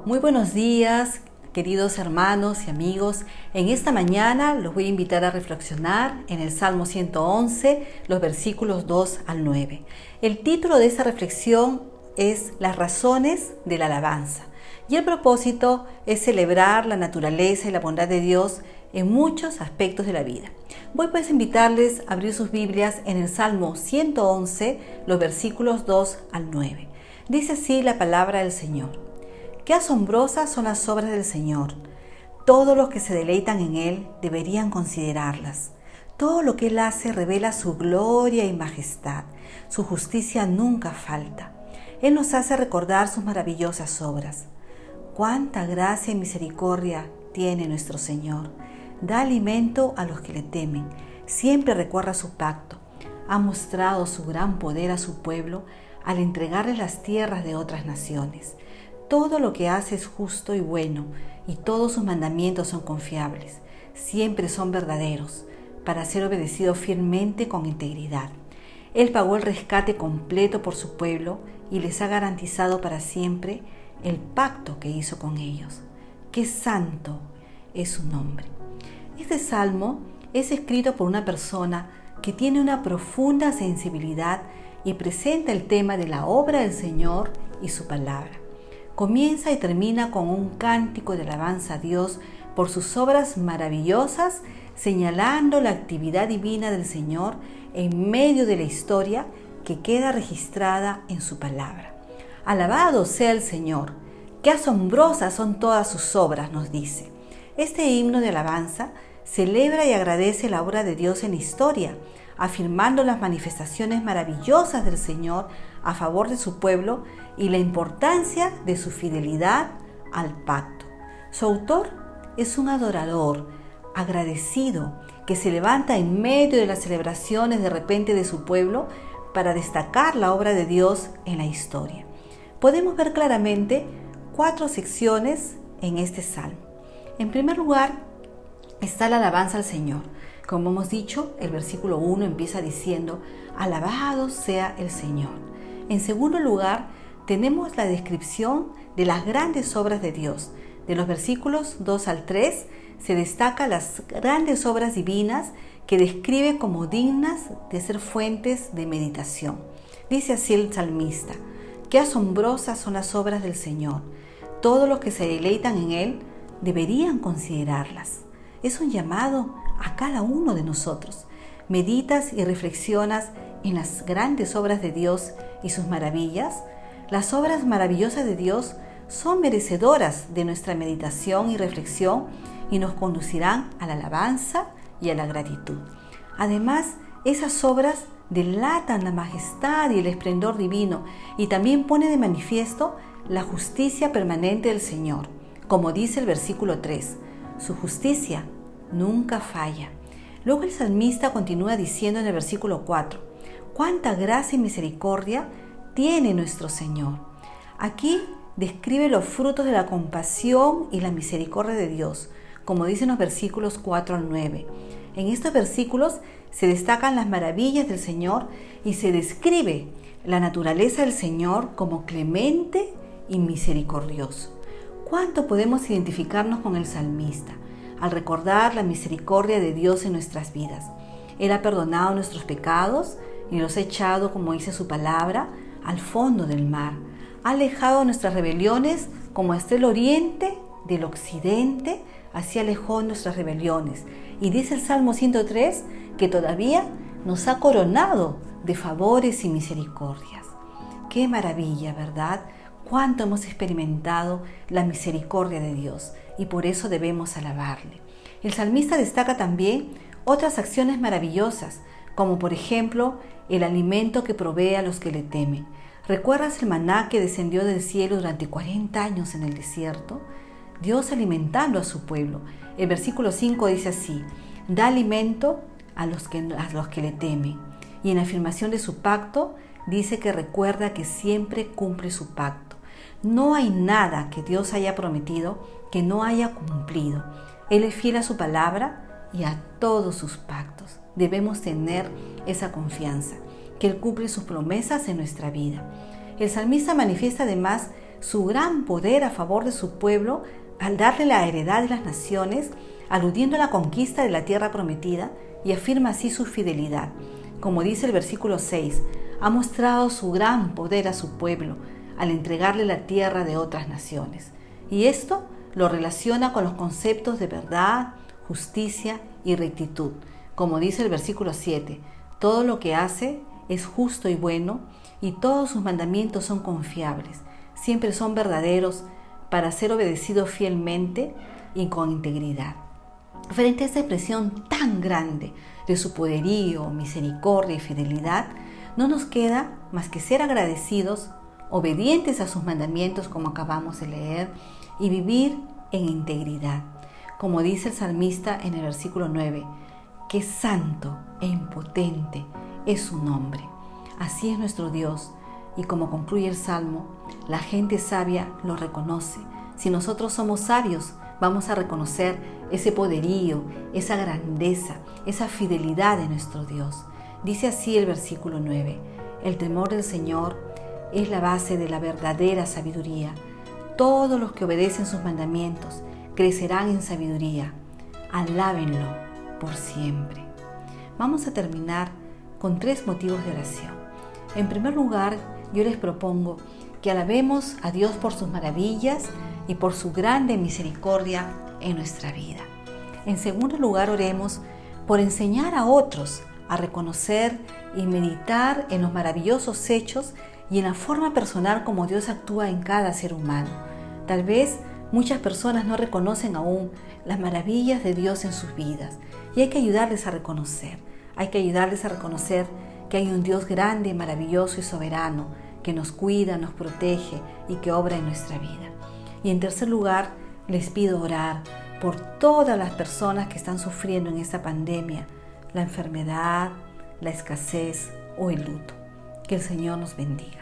Muy buenos días, queridos hermanos y amigos. En esta mañana los voy a invitar a reflexionar en el Salmo 111, los versículos 2 al 9. El título de esta reflexión es Las razones de la alabanza. Y el propósito es celebrar la naturaleza y la bondad de Dios en muchos aspectos de la vida. Voy pues a invitarles a abrir sus Biblias en el Salmo 111, los versículos 2 al 9. Dice así la palabra del Señor. Qué asombrosas son las obras del Señor. Todos los que se deleitan en Él deberían considerarlas. Todo lo que Él hace revela su gloria y majestad. Su justicia nunca falta. Él nos hace recordar sus maravillosas obras. Cuánta gracia y misericordia tiene nuestro Señor. Da alimento a los que le temen. Siempre recuerda su pacto. Ha mostrado su gran poder a su pueblo al entregarles las tierras de otras naciones. Todo lo que hace es justo y bueno, y todos sus mandamientos son confiables. Siempre son verdaderos, para ser obedecidos fielmente con integridad. Él pagó el rescate completo por su pueblo y les ha garantizado para siempre el pacto que hizo con ellos. ¡Qué santo es su nombre! Este salmo es escrito por una persona que tiene una profunda sensibilidad y presenta el tema de la obra del Señor y su palabra. Comienza y termina con un cántico de alabanza a Dios por sus obras maravillosas, señalando la actividad divina del Señor en medio de la historia que queda registrada en su palabra. Alabado sea el Señor, qué asombrosas son todas sus obras, nos dice. Este himno de alabanza celebra y agradece la obra de Dios en la historia, afirmando las manifestaciones maravillosas del Señor a favor de su pueblo y la importancia de su fidelidad al pacto. Su autor es un adorador, agradecido, que se levanta en medio de las celebraciones de repente de su pueblo para destacar la obra de Dios en la historia. Podemos ver claramente 4 secciones en este salmo. En primer lugar, está la alabanza al Señor. Como hemos dicho, el versículo 1 empieza diciendo, alabado sea el Señor. En segundo lugar, tenemos la descripción de las grandes obras de Dios. De los versículos 2 al 3 se destacan las grandes obras divinas que describe como dignas de ser fuentes de meditación. Dice así el salmista, qué asombrosas son las obras del Señor. Todos los que se deleitan en Él deberían considerarlas. Es un llamado a cada uno de nosotros. Meditas y reflexionas en las grandes obras de Dios y sus maravillas. Las obras maravillosas de Dios son merecedoras de nuestra meditación y reflexión y nos conducirán a la alabanza y a la gratitud. Además, esas obras delatan la majestad y el esplendor divino y también pone de manifiesto la justicia permanente del Señor. Como dice el versículo 3, su justicia nunca falla. Luego el salmista continúa diciendo en el versículo 4, cuánta gracia y misericordia tiene nuestro Señor. Aquí describe los frutos de la compasión y la misericordia de Dios, como dicen los versículos 4 al 9. En estos versículos se destacan las maravillas del Señor y se describe la naturaleza del Señor como clemente y misericordioso. ¿Cuánto podemos identificarnos con el salmista al recordar la misericordia de Dios en nuestras vidas? Él ha perdonado nuestros pecados y los ha echado, como dice su palabra, al fondo del mar. Ha alejado nuestras rebeliones como está el oriente del occidente, así alejó nuestras rebeliones. Y dice el Salmo 103 que todavía nos ha coronado de favores y misericordias. ¡Qué maravilla!, ¿verdad? Cuánto hemos experimentado la misericordia de Dios y por eso debemos alabarle. El salmista destaca también otras acciones maravillosas, como por ejemplo el alimento que provee a los que le temen. ¿Recuerdas el maná que descendió del cielo durante 40 años en el desierto? Dios alimentando a su pueblo. El versículo 5 dice así, da alimento a los que le temen. Y en afirmación de su pacto dice que recuerda que siempre cumple su pacto. No hay nada que Dios haya prometido que no haya cumplido. Él es fiel a su palabra y a todos sus pactos. Debemos tener esa confianza, que Él cumple sus promesas en nuestra vida. El salmista manifiesta además su gran poder a favor de su pueblo al darle la heredad de las naciones, aludiendo a la conquista de la tierra prometida, y afirma así su fidelidad. Como dice el versículo 6, ha mostrado su gran poder a su pueblo al entregarle la tierra de otras naciones. Y esto lo relaciona con los conceptos de verdad, justicia y rectitud. Como dice el versículo 7, todo lo que hace es justo y bueno, y todos sus mandamientos son confiables, siempre son verdaderos para ser obedecidos fielmente y con integridad. Frente a esta expresión tan grande de su poderío, misericordia y fidelidad, no nos queda más que ser agradecidos, obedientes a sus mandamientos como acabamos de leer, y vivir en integridad. Como dice el salmista en el versículo 9, ¡qué santo e impotente es su nombre! Así es nuestro Dios, y como concluye el Salmo, la gente sabia lo reconoce. Si nosotros somos sabios, vamos a reconocer ese poderío, esa grandeza, esa fidelidad de nuestro Dios. Dice así el versículo 9, el temor del Señor es la base de la verdadera sabiduría. Todos los que obedecen sus mandamientos crecerán en sabiduría. Alábenlo por siempre. Vamos a terminar con 3 motivos de oración. En primer lugar, yo les propongo que alabemos a Dios por sus maravillas y por su grande misericordia en nuestra vida. En segundo lugar, oremos por enseñar a otros a reconocer y meditar en los maravillosos hechos y en la forma personal como Dios actúa en cada ser humano. Tal vez muchas personas no reconocen aún las maravillas de Dios en sus vidas, y hay que ayudarles a reconocer. Hay que ayudarles a reconocer que hay un Dios grande, maravilloso y soberano que nos cuida, nos protege y que obra en nuestra vida. Y en tercer lugar, les pido orar por todas las personas que están sufriendo en esta pandemia, la enfermedad, la escasez o el luto. Que el Señor nos bendiga.